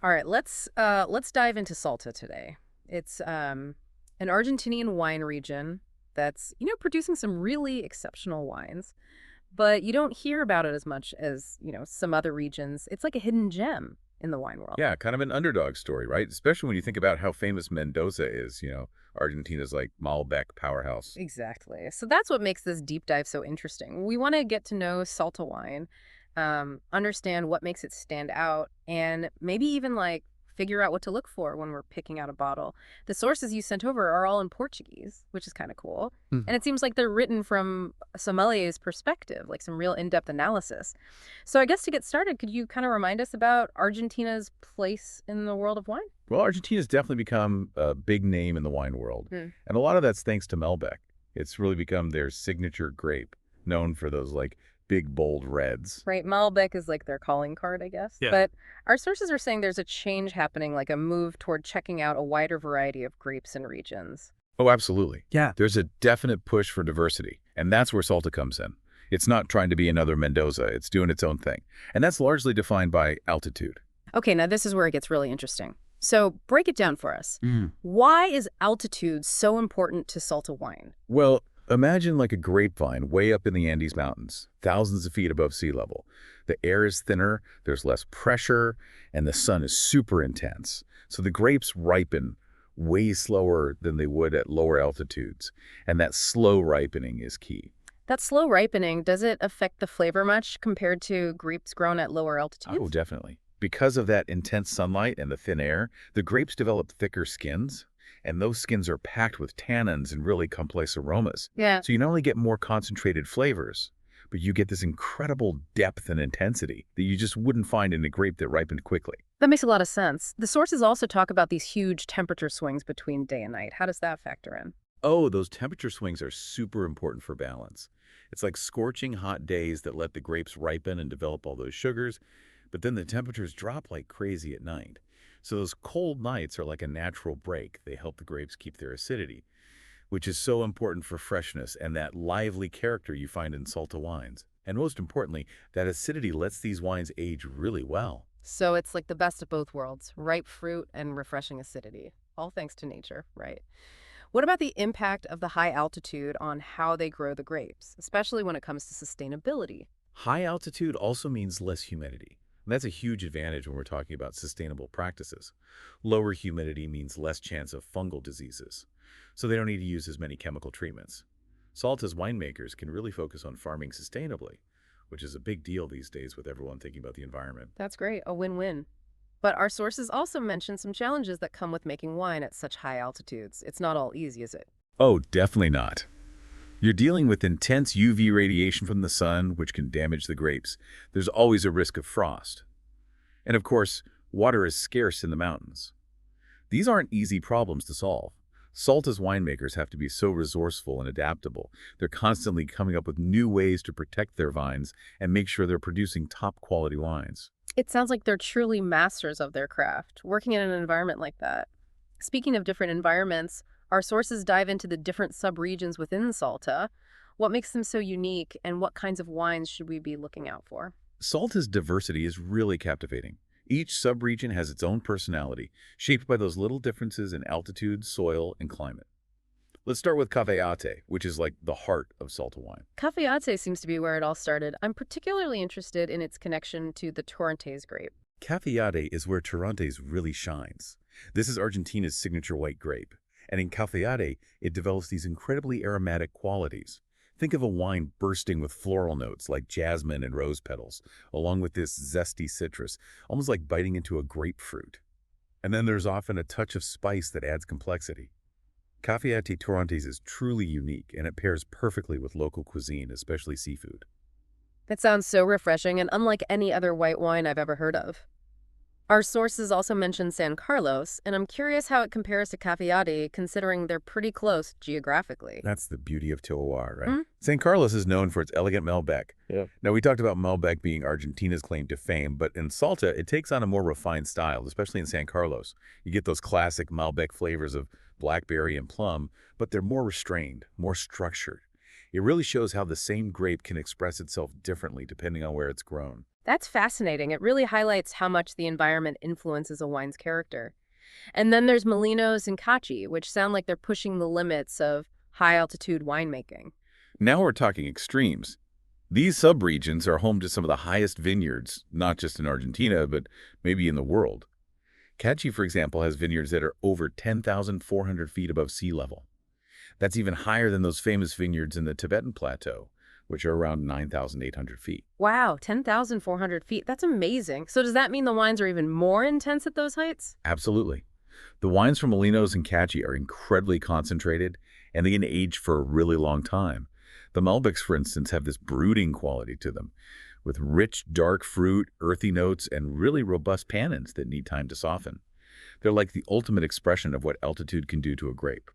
All right, let's dive into Salta today. It's an Argentinian wine region that's, producing some really exceptional wines, but you don't hear about it as much as, some other regions. It's like a hidden gem in the wine world. Yeah, kind of an underdog story, right? Especially when you think about how famous Mendoza is, Argentina's like Malbec powerhouse. Exactly. So that's what makes this deep dive so interesting. We want to get to know Salta wine, understand what makes it stand out, and maybe even like figure out what to look for when we're picking out a bottle. The sources you sent over are all in Portuguese, which is kind of cool. And Mhm. it seems like they're written from a sommelier's perspective, like some real in-depth analysis. So I guess to get started, could you kind of remind us about Argentina's place in the world of wine? Well, Argentina's definitely become a big name in the wine world. And a lot of that's thanks to Malbec. It's really become their signature grape, known for those like big, bold reds. Right, Malbec is like their calling card, I guess. Yeah. But our sources are saying there's a change happening, like a move toward checking out a wider variety of grapes and regions. Oh, absolutely. Yeah. There's a definite push for diversity, and that's where Salta comes in. It's not trying to be another Mendoza, it's doing its own thing. And that's largely defined by altitude. Okay, now this is where it gets really interesting. So break it down for us. Mm. Why is altitude so important to Salta wine? Well, imagine like a grapevine way up in the Andes Mountains, thousands of feet above sea level. The air is thinner, there's less pressure, and the sun is super intense. So the grapes ripen way slower than they would at lower altitudes. And that slow ripening is key. That slow ripening, does it affect the flavor much compared to grapes grown at lower Oh, altitudes? definitely. Because of that intense sunlight and the thin air, the grapes develop thicker skins, and those skins are packed with tannins and really complex aromas. Yeah. So you not only get more concentrated flavors, but you get this incredible depth and intensity that you just wouldn't find in a grape that ripened quickly. That makes a lot of sense. The sources also talk about these huge temperature swings between day and night. How does that factor in? Oh, those temperature swings are super important for balance. It's like scorching hot days that let the grapes ripen and develop all those sugars, but then the temperatures drop like crazy at night. So those cold nights are like a natural break. They help the grapes keep their acidity, which is so important for freshness and that lively character you find in Salta wines. And most importantly, that acidity lets these wines age really well. So it's like the best of both worlds, ripe fruit and refreshing acidity, all thanks to nature, right? What about the impact of the high altitude on how they grow the grapes, especially when it comes to sustainability? High altitude also means less humidity. And that's a huge advantage when we're talking about sustainable practices. Lower humidity means less chance of fungal diseases, so they don't need to use as many chemical treatments. Salta's winemakers can really focus on farming sustainably, which is a big deal these days with everyone thinking about the environment. That's great, a win-win. But our sources also mention some challenges that come with making wine at such high altitudes. It's not all easy, is it? Oh, definitely not. You're dealing with intense UV radiation from the sun, which can damage the grapes. There's always a risk of frost. And of course, water is scarce in the mountains. These aren't easy problems to solve. Salta's winemakers have to be so resourceful and adaptable. They're constantly coming up with new ways to protect their vines and make sure they're producing top quality wines. It sounds like they're truly masters of their craft, working in an environment like that. Speaking of different environments, our sources dive into the different subregions within Salta. What makes them so unique, and what kinds of wines should we be looking out for? Salta's diversity is really captivating. Each subregion has its own personality, shaped by those little differences in altitude, soil, and climate. Let's start with Cafayate, which is like the heart of Salta wine. Cafayate seems to be where it all started. I'm particularly interested in its connection to the Torrentes grape. Cafayate is where Torrentes really shines. This is Argentina's signature white grape. And in Cafayate, it develops these incredibly aromatic qualities. Think of a wine bursting with floral notes like jasmine and rose petals, along with this zesty citrus, almost like biting into a grapefruit. And then there's often a touch of spice that adds complexity. Cafayate Torrentes is truly unique, and it pairs perfectly with local cuisine, especially seafood. It sounds so refreshing and unlike any other white wine I've ever heard of. Our sources also mention San Carlos, and I'm curious how it compares to Cafayate, considering they're pretty close geographically. That's the beauty of terroir, right? Hmm? St. Carlos is known for its elegant Malbec. Yeah. Now, we talked about Malbec being Argentina's claim to fame, but in Salta, it takes on a more refined style, especially in San Carlos. You get those classic Malbec flavors of blackberry and plum, but they're more restrained, more structured. It really shows how the same grape can express itself differently depending on where it's grown. That's fascinating. It really highlights how much the environment influences a wine's character. And then there's Molinos and Caci, which sound like they're pushing the limits of high altitude winemaking. Now we're talking extremes. These subregions are home to some of the highest vineyards, not just in Argentina, but maybe in the world. Cachi, for example, has vineyards that are over 10,400 feet above sea level. That's even higher than those famous vineyards in the Tibetan Plateau, which are around 9,800 feet. Wow, 10,400 feet. That's amazing. So does that mean the wines are even more intense at those heights? Absolutely. The wines from Molinos and Cachi are incredibly concentrated, and they can age for a really long time. The Malbecs, for instance, have this brooding quality to them, with rich, dark fruit, earthy notes, and really robust tannins that need time to soften. They're like the ultimate expression of what altitude can do to a grape.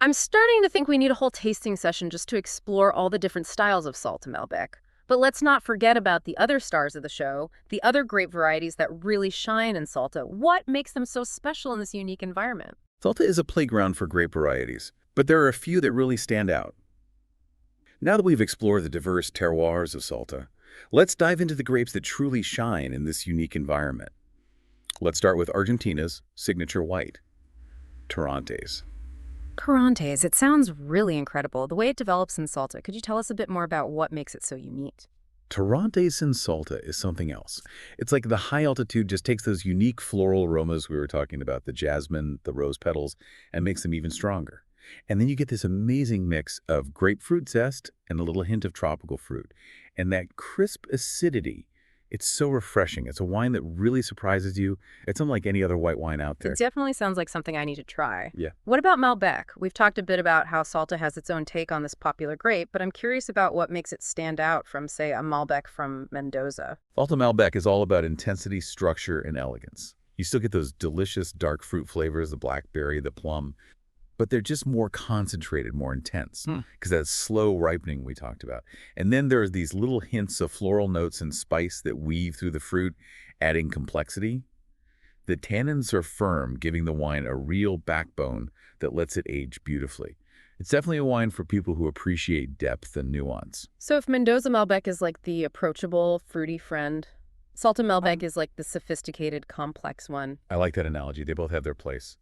I'm starting to think we need a whole tasting session just to explore all the different styles of Salta Malbec. But let's not forget about the other stars of the show, the other grape varieties that really shine in Salta. What makes them so special in this unique environment? Salta is a playground for grape varieties, but there are a few that really stand out. Now that we've explored the diverse terroirs of Salta, let's dive into the grapes that truly shine in this unique environment. Let's start with Argentina's signature white, Torrontés. Carrantes, it sounds really incredible. The way it develops in Salta, could you tell us a bit more about what makes it so unique? Torrontés in Salta is something else. It's like the high altitude just takes those unique floral aromas we were talking about, the jasmine, the rose petals, and makes them even stronger. And then you get this amazing mix of grapefruit zest and a little hint of tropical fruit. And that crisp acidity, it's so refreshing. It's a wine that really surprises you. It's unlike any other white wine out It there. definitely sounds like something I need to try. Yeah. What about Malbec? We've talked a bit about how Salta has its own take on this popular grape, but I'm curious about what makes it stand out from, say, a Malbec from Mendoza. Salta Malbec is all about intensity, structure, and elegance. You still get those delicious dark fruit flavors, the blackberry, the plum, but they're just more concentrated, more intense, because that slow ripening we talked about. And then there's these little hints of floral notes and spice that weave through the fruit, adding complexity. The tannins are firm, giving the wine a real backbone that lets it age beautifully. It's definitely a wine for people who appreciate depth and nuance. So if Mendoza Malbec is like the approachable, fruity friend, Salta Malbec is like the sophisticated, complex one. I like that analogy. They both have their place.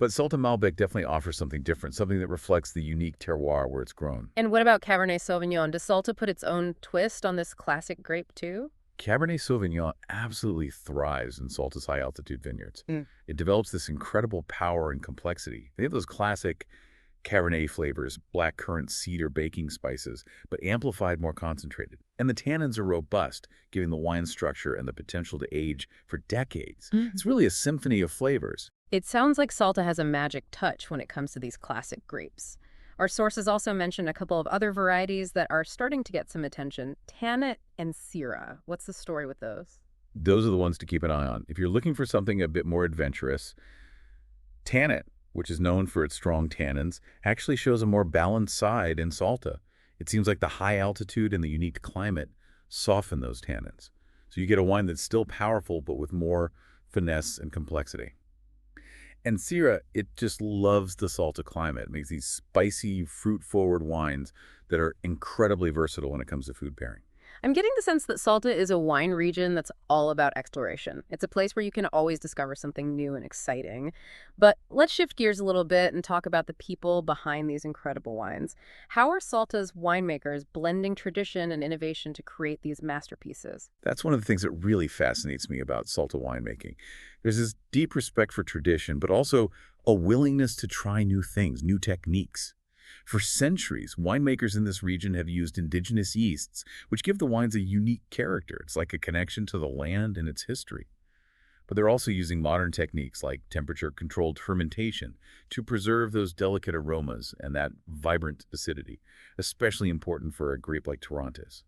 But Salta Malbec definitely offers something different, something that reflects the unique terroir where it's grown. And what about Cabernet Sauvignon? Does Salta put its own twist on this classic grape too? Cabernet Sauvignon absolutely thrives in Salta's high-altitude vineyards. Mm. It develops this incredible power and complexity. They have those classic Cabernet flavors, blackcurrant, cedar, baking spices, but amplified, more concentrated. And the tannins are robust, giving the wine structure and the potential to age for decades. It's really a symphony of flavors. It sounds like Salta has a magic touch when it comes to these classic grapes. Our sources also mention a couple of other varieties that are starting to get some attention, Tanit and Syrah. What's the story with those? Those are the ones to keep an eye on. If you're looking for something a bit more adventurous, Tanit, which is known for its strong tannins, actually shows a more balanced side in Salta. It seems like the high altitude and the unique climate soften those tannins. So you get a wine that's still powerful, but with more finesse and complexity. And Syrah, it just loves the Salta climate. It makes these spicy, fruit-forward wines that are incredibly versatile when it comes to food pairing. I'm getting the sense that Salta is a wine region that's all about exploration. It's a place where you can always discover something new and exciting. But let's shift gears a little bit and talk about the people behind these incredible wines. How are Salta's winemakers blending tradition and innovation to create these masterpieces? That's one of the things that really fascinates me about Salta winemaking. There's this deep respect for tradition, but also a willingness to try new things, new techniques. For centuries, winemakers in this region have used indigenous yeasts, which give the wines a unique character. It's like a connection to the land and its history. But they're also using modern techniques like temperature-controlled fermentation to preserve those delicate aromas and that vibrant acidity, especially important for a grape like Torrontés.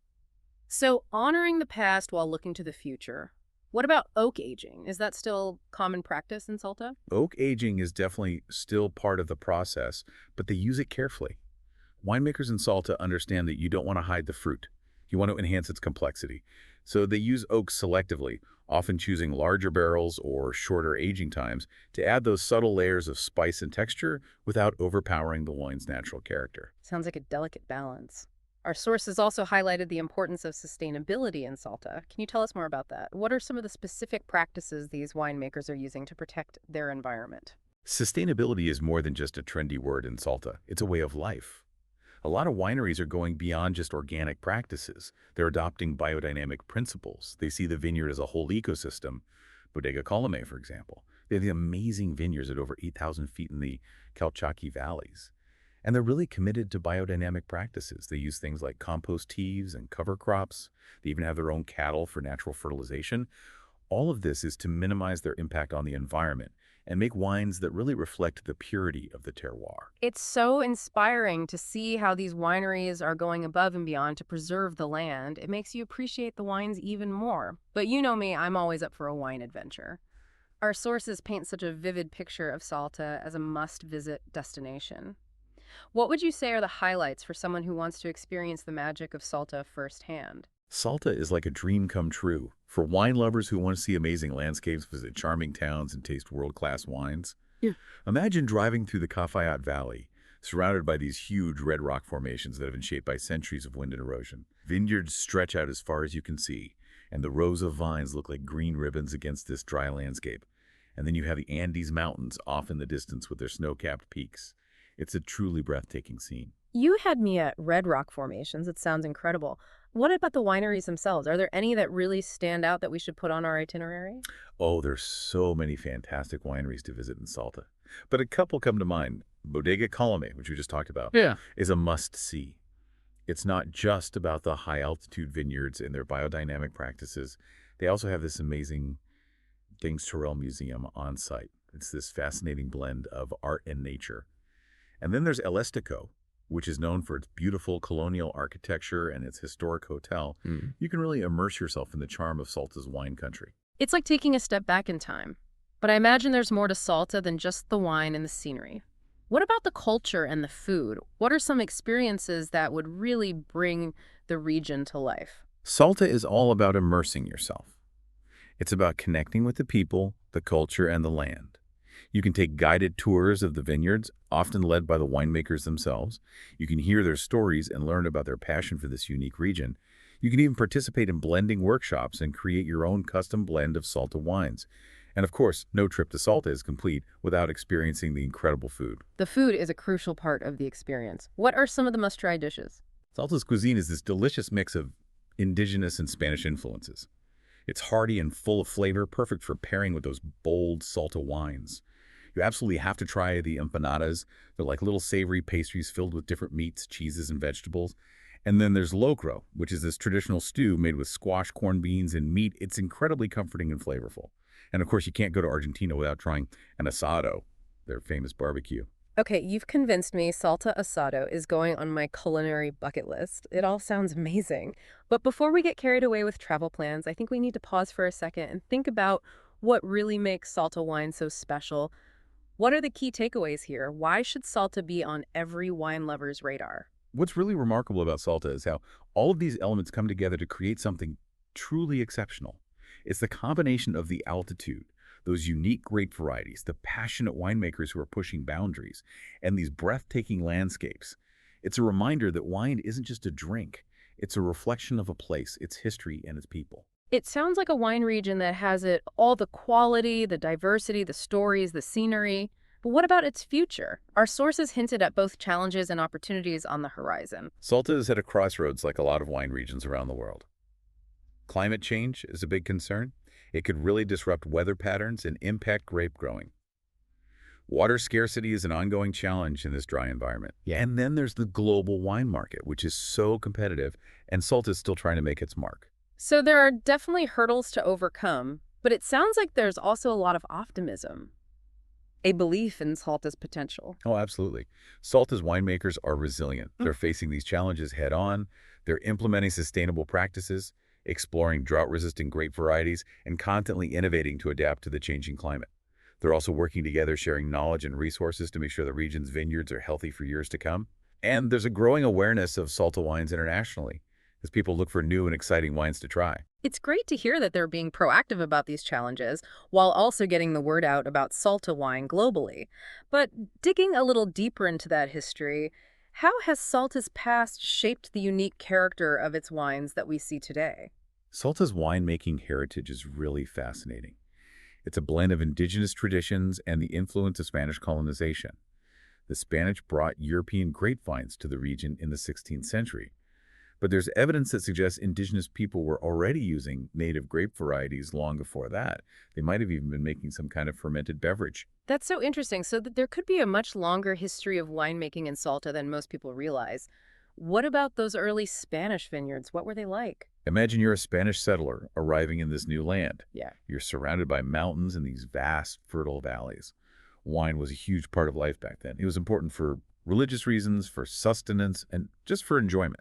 So, honoring the past while looking to the future. What about oak aging? Is that still common practice in Salta? Oak aging is definitely still part of the process, but they use it carefully. Winemakers in Salta understand that you don't want to hide the fruit. You want to enhance its complexity. So they use oak selectively, often choosing larger barrels or shorter aging times to add those subtle layers of spice and texture without overpowering the wine's natural character. Sounds like a delicate balance. Our sources also highlighted the importance of sustainability in Salta. Can you tell us more about that? What are some of the specific practices these winemakers are using to protect their environment? Sustainability is more than just a trendy word in Salta. It's a way of life. A lot of wineries are going beyond just organic practices. They're adopting biodynamic principles. They see the vineyard as a whole ecosystem. Bodega Colome, for example. They have the amazing vineyards at over 8,000 feet in the Calchaquí valleys. And they're really committed to biodynamic practices. They use things like compost teas and cover crops. They even have their own cattle for natural fertilization. All of this is to minimize their impact on the environment and make wines that really reflect the purity of the terroir. It's so inspiring to see how these wineries are going above and beyond to preserve the land. It makes you appreciate the wines even more. But you know me, I'm always up for a wine adventure. Our sources paint such a vivid picture of Salta as a must-visit destination. What would you say are the highlights for someone who wants to experience the magic of Salta firsthand? Salta is like a dream come true for wine lovers who want to see amazing landscapes, visit charming towns, and taste world-class wines. Yeah. Imagine driving through the Cafayate Valley, surrounded by these huge red rock formations that have been shaped by centuries of wind and erosion. Vineyards stretch out as far as you can see, and the rows of vines look like green ribbons against this dry landscape. And then you have the Andes Mountains off in the distance with their snow-capped peaks. It's a truly breathtaking scene. You had me at red rock formations. It sounds incredible. What about the wineries themselves? Are there any that really stand out that we should put on our itinerary? Oh, there's so many fantastic wineries to visit in Salta. But a couple come to mind. Bodega Colome, which we just talked about, Yeah. is a must-see. It's not just about the high-altitude vineyards and their biodynamic practices. They also have this amazing Things Terrell Museum on site. It's this fascinating blend of art and nature. And then there's El Estico, which is known for its beautiful colonial architecture and its historic hotel. You can really immerse yourself in the charm of Salta's wine country. It's like taking a step back in time. But I imagine there's more to Salta than just the wine and the scenery. What about the culture and the food? What are some experiences that would really bring the region to life? Salta is all about immersing yourself. It's about connecting with the people, the culture, and the land. You can take guided tours of the vineyards, often led by the winemakers themselves. You can hear their stories and learn about their passion for this unique region. You can even participate in blending workshops and create your own custom blend of Salta wines. And of course, no trip to Salta is complete without experiencing the incredible food. The food is a crucial part of the experience. What are some of the must-try dishes? Salta's cuisine is this delicious mix of indigenous and Spanish influences. It's hearty and full of flavor, perfect for pairing with those bold Salta wines. You absolutely have to try the empanadas. They're like little savory pastries filled with different meats, cheeses, and vegetables. And then there's locro, which is this traditional stew made with squash, corned beans, and meat. It's incredibly comforting and flavorful. And of course, you can't go to Argentina without trying an asado, their famous barbecue. Okay, you've convinced me Salta Asado is going on my culinary bucket list. It all sounds amazing. But before we get carried away with travel plans, I think we need to pause for a second and think about what really makes Salta wine so special. What are the key takeaways here? Why should Salta be on every wine lover's radar? What's really remarkable about Salta is how all of these elements come together to create something truly exceptional. It's the combination of the altitude, those unique grape varieties, the passionate winemakers who are pushing boundaries, and these breathtaking landscapes. It's a reminder that wine isn't just a drink. It's a reflection of a place, its history, and its people. It sounds like a wine region that has it all: the quality, the diversity, the stories, the scenery. But what about its future? Our sources hinted at both challenges and opportunities on the horizon. Salta is at a crossroads like a lot of wine regions around the world. Climate change is a big concern. It could really disrupt weather patterns and impact grape growing. Water scarcity is an ongoing challenge in this dry environment. Yeah. And then there's the global wine market, which is so competitive, and Salta is still trying to make its mark. So there are definitely hurdles to overcome, but it sounds like there's also a lot of optimism, a belief in Salta's potential. Oh, absolutely. Salta's winemakers are resilient. They're facing these challenges head on. They're implementing sustainable practices, exploring drought-resistant grape varieties, and constantly innovating to adapt to the changing climate. They're also working together, sharing knowledge and resources to make sure the region's vineyards are healthy for years to come. And there's a growing awareness of Salta wines internationally, as people look for new and exciting wines to try. It's great to hear that they're being proactive about these challenges while also getting the word out about Salta wine globally. But digging a little deeper into that history, How has Salta's past shaped the unique character of its wines that we see today? Salta's winemaking heritage is really fascinating. It's a blend of indigenous traditions and the influence of Spanish colonization. The Spanish brought European grapevines to the region in the 16th century, but there's evidence that suggests indigenous people were already using native grape varieties long before that. They might have even been making some kind of fermented beverage. That's so interesting. So that there could be a much longer history of winemaking in Salta than most people realize. What about those early Spanish vineyards? What were they like? Imagine you're a Spanish settler arriving in this new land. Yeah. You're surrounded by mountains and these vast, fertile valleys. Wine was a huge part of life back then. It was important for religious reasons, for sustenance, and just for enjoyment.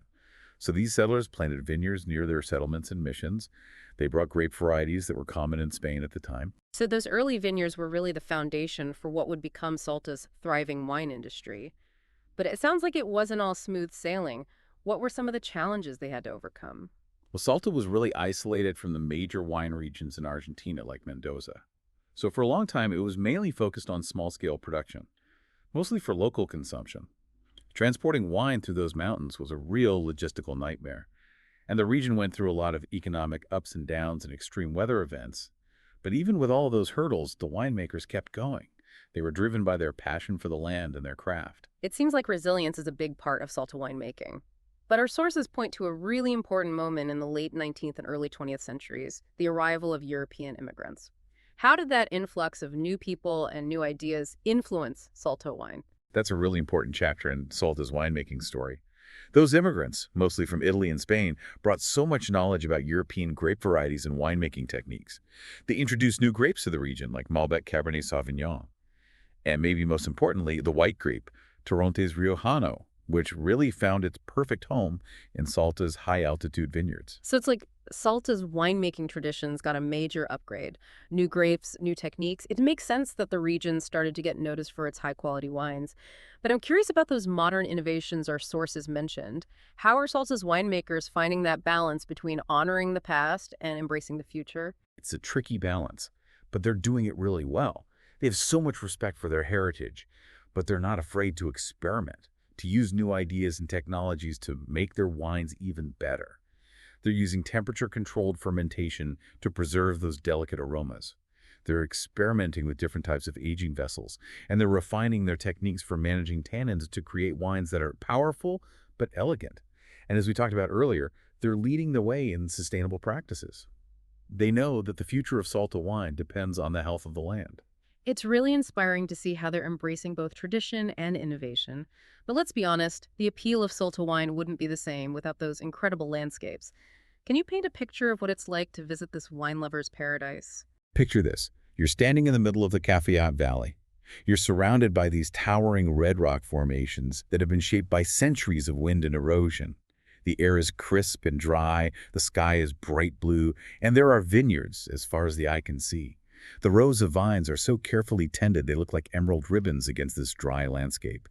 So these settlers planted vineyards near their settlements and missions. They brought grape varieties that were common in Spain at the time. So those early vineyards were really the foundation for what would become Salta's thriving wine industry. But it sounds like it wasn't all smooth sailing. What were some of the challenges they had to overcome? Well, Salta was really isolated from the major wine regions in Argentina, like Mendoza. So for a long time, it was mainly focused on small-scale production, mostly for local consumption. Transporting wine through those mountains was a real logistical nightmare, and the region went through a lot of economic ups and downs and extreme weather events. But even with all those hurdles, the winemakers kept going. They were driven by their passion for the land and their craft. It seems like resilience is a big part of Salta winemaking. But our sources point to a really important moment in the late 19th and early 20th centuries, the arrival of European immigrants. How did that influx of new people and new ideas influence Salto wine? That's a really important chapter in Salta's winemaking story. Those immigrants, mostly from Italy and Spain, brought so much knowledge about European grape varieties and winemaking techniques. They introduced new grapes to the region, like Malbec Cabernet Sauvignon. And maybe most importantly, the white grape, Torrontés Riojano, which really found its perfect home in Salta's high-altitude vineyards. So it's like Salta's winemaking traditions got a major upgrade. New grapes, new techniques. It makes sense that the region started to get noticed for its high-quality wines. But I'm curious about those modern innovations our sources mentioned. How are Salta's winemakers finding that balance between honoring the past and embracing the future? It's a tricky balance, but they're doing it really well. They have so much respect for their heritage, but they're not afraid to experiment, to use new ideas and technologies to make their wines even better. They're using temperature-controlled fermentation to preserve those delicate aromas. They're experimenting with different types of aging vessels, and they're refining their techniques for managing tannins to create wines that are powerful but elegant. And as we talked about earlier, they're leading the way in sustainable practices. They know that the future of Salta wine depends on the health of the land. It's really inspiring to see how they're embracing both tradition and innovation. But let's be honest, the appeal of Salta wine wouldn't be the same without those incredible landscapes. Can you paint a picture of what it's like to visit this wine lover's paradise? Picture this. You're standing in the middle of the Cafayate Valley. You're surrounded by these towering red rock formations that have been shaped by centuries of wind and erosion. The air is crisp and dry, the sky is bright blue, and there are vineyards as far as the eye can see. The rows of vines are so carefully tended they look like emerald ribbons against this dry landscape.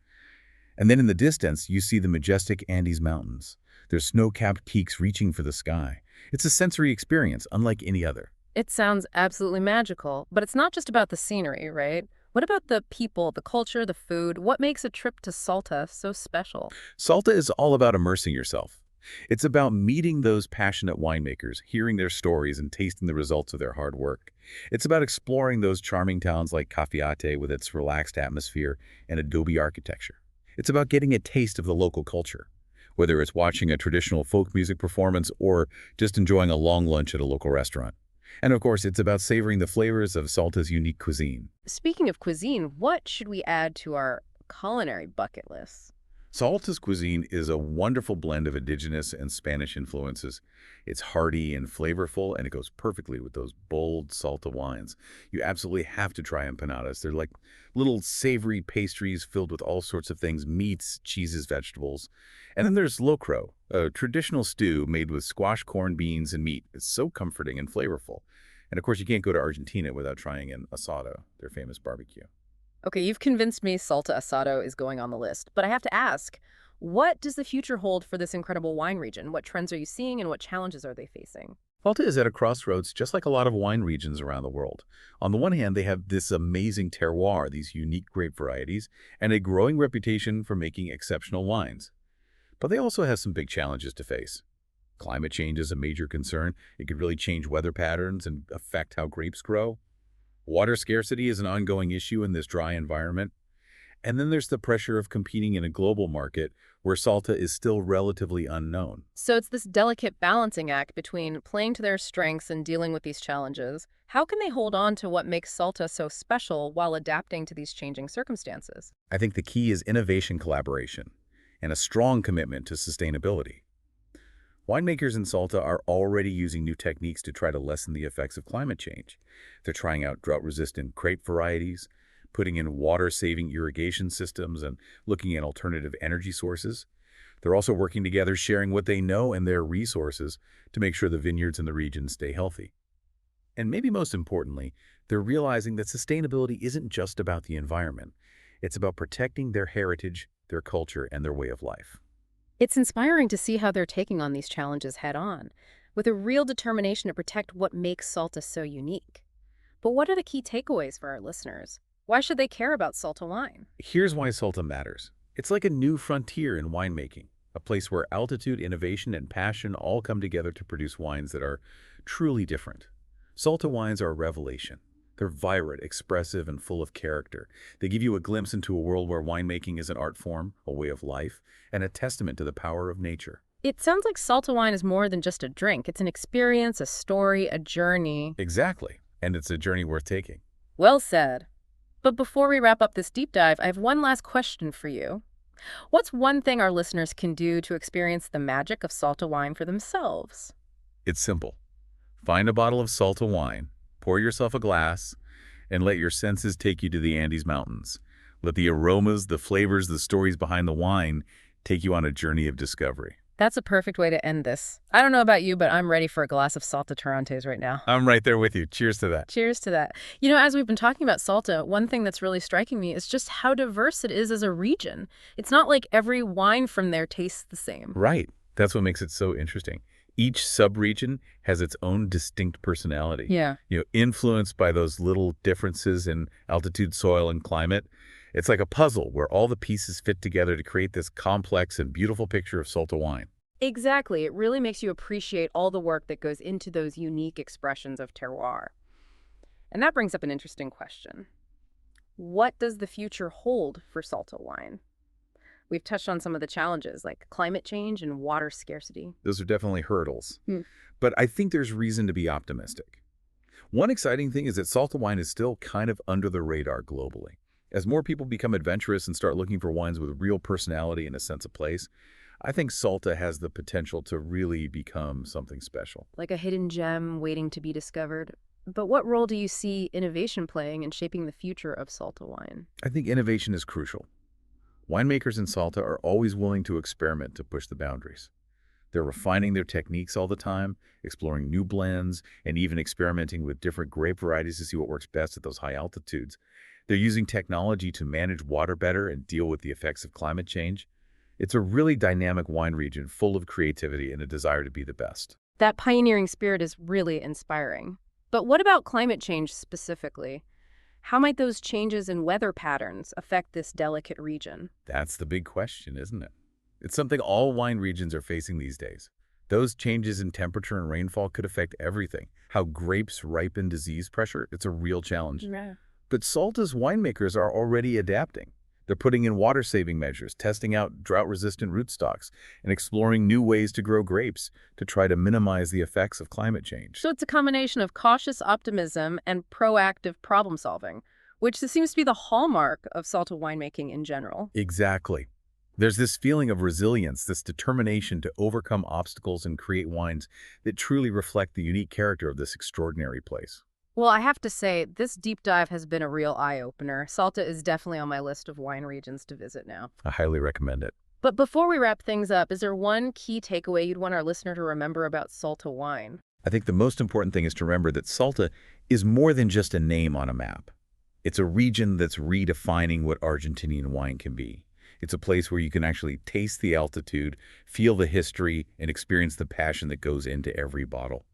And then in the distance, you see the majestic Andes Mountains, their snow-capped peaks reaching for the sky. It's a sensory experience unlike any other. It sounds absolutely magical, but it's not just about the scenery, right? What about the people, the culture, the food? What makes a trip to Salta so special? Salta is all about immersing yourself. It's about meeting those passionate winemakers, hearing their stories, and tasting the results of their hard work. It's about exploring those charming towns like Cafayate with its relaxed atmosphere and adobe architecture. It's about getting a taste of the local culture, whether it's watching a traditional folk music performance or just enjoying a long lunch at a local restaurant. And of course, it's about savoring the flavors of Salta's unique cuisine. Speaking of cuisine, what should we add to our culinary bucket list? Salta's cuisine is a wonderful blend of indigenous and Spanish influences. It's hearty and flavorful, and it goes perfectly with those bold Salta wines. You absolutely have to try empanadas. They're like little savory pastries filled with all sorts of things, meats, cheeses, vegetables. And then there's locro, a traditional stew made with squash, corn, beans, and meat. It's so comforting and flavorful. And of course, you can't go to Argentina without trying an asado, their famous barbecue. Okay, you've convinced me Salta Asado is going on the list, but I have to ask, what does the future hold for this incredible wine region? What trends are you seeing and what challenges are they facing? Salta is at a crossroads just like a lot of wine regions around the world. On the one hand, they have this amazing terroir, these unique grape varieties, and a growing reputation for making exceptional wines. But they also have some big challenges to face. Climate change is a major concern. It could really change weather patterns and affect how grapes grow. Water scarcity is an ongoing issue in this dry environment. And then there's the pressure of competing in a global market where Salta is still relatively unknown. So it's this delicate balancing act between playing to their strengths and dealing with these challenges. How can they hold on to what makes Salta so special while adapting to these changing circumstances? I think the key is innovation collaboration and a strong commitment to sustainability. Winemakers in Salta are already using new techniques to try to lessen the effects of climate change. They're trying out drought-resistant grape varieties, putting in water-saving irrigation systems, and looking at alternative energy sources. They're also working together, sharing what they know and their resources to make sure the vineyards in the region stay healthy. And maybe most importantly, they're realizing that sustainability isn't just about the environment. It's about protecting their heritage, their culture, and their way of life. It's inspiring to see how they're taking on these challenges head on, with a real determination to protect what makes Salta so unique. But what are the key takeaways for our listeners? Why should they care about Salta wine? Here's why Salta matters. It's like a new frontier in winemaking, a place where altitude, innovation, and passion all come together to produce wines that are truly different. Salta wines are a revelation. They're vibrant, expressive, and full of character. They give you a glimpse into a world where winemaking is an art form, a way of life, and a testament to the power of nature. It sounds like Salta wine is more than just a drink. It's an experience, a story, a journey. Exactly. And it's a journey worth taking. Well said. But before we wrap up this deep dive, I have one last question for you. What's one thing our listeners can do to experience the magic of Salta wine for themselves? It's simple. Find a bottle of Salta wine, pour yourself a glass, and let your senses take you to the Andes Mountains. Let the aromas, the flavors, the stories behind the wine take you on a journey of discovery. That's a perfect way to end this. I don't know about you, but I'm ready for a glass of Salta Torrontés right now. I'm right there with you. Cheers to that. Cheers to that. You know, as we've been talking about Salta, one thing that's really striking me is just how diverse it is as a region. It's not like every wine from there tastes the same. Right. That's what makes it so interesting. Each subregion has its own distinct personality. Yeah. Influenced by those little differences in altitude, soil, and climate. It's like a puzzle where all the pieces fit together to create this complex and beautiful picture of Salta wine. Exactly. It really makes you appreciate all the work that goes into those unique expressions of terroir. And that brings up an interesting question. What does the future hold for Salta wine? We've touched on some of the challenges like climate change and water scarcity. Those are definitely hurdles. Hmm. But I think there's reason to be optimistic. One exciting thing is that Salta wine is still kind of under the radar globally. As more people become adventurous and start looking for wines with real personality and a sense of place, I think Salta has the potential to really become something special. Like a hidden gem waiting to be discovered. But what role do you see innovation playing in shaping the future of Salta wine? I think innovation is crucial. Winemakers in Salta are always willing to experiment to push the boundaries. They're refining their techniques all the time, exploring new blends, and even experimenting with different grape varieties to see what works best at those high altitudes. They're using technology to manage water better and deal with the effects of climate change. It's a really dynamic wine region full of creativity and a desire to be the best. That pioneering spirit is really inspiring. But what about climate change specifically? How might those changes in weather patterns affect this delicate region? That's the big question, isn't it? It's something all wine regions are facing these days. Those changes in temperature and rainfall could affect everything. How grapes ripen, disease pressure, it's a real challenge. Yeah. But Salta's winemakers are already adapting. They're putting in water-saving measures, testing out drought-resistant rootstocks, and exploring new ways to grow grapes to try to minimize the effects of climate change. So it's a combination of cautious optimism and proactive problem solving, which seems to be the hallmark of Salta winemaking in general. Exactly. There's this feeling of resilience, this determination to overcome obstacles and create wines that truly reflect the unique character of this extraordinary place. Well, I have to say, this deep dive has been a real eye-opener. Salta is definitely on my list of wine regions to visit now. I highly recommend it. But before we wrap things up, is there one key takeaway you'd want our listener to remember about Salta wine? I think the most important thing is to remember that Salta is more than just a name on a map. It's a region that's redefining what Argentinian wine can be. It's a place where you can actually taste the altitude, feel the history, and experience the passion that goes into every bottle.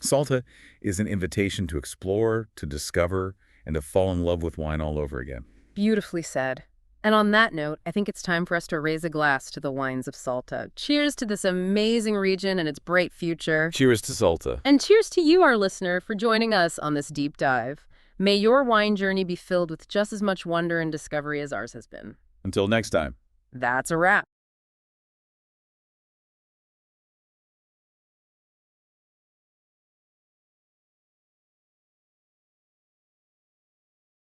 Salta is an invitation to explore, to discover, and to fall in love with wine all over again. Beautifully said. And on that note, I think it's time for us to raise a glass to the wines of Salta. Cheers to this amazing region and its bright future. Cheers to Salta. And cheers to you, our listener, for joining us on this deep dive. May your wine journey be filled with just as much wonder and discovery as ours has been. Until next time. That's a wrap.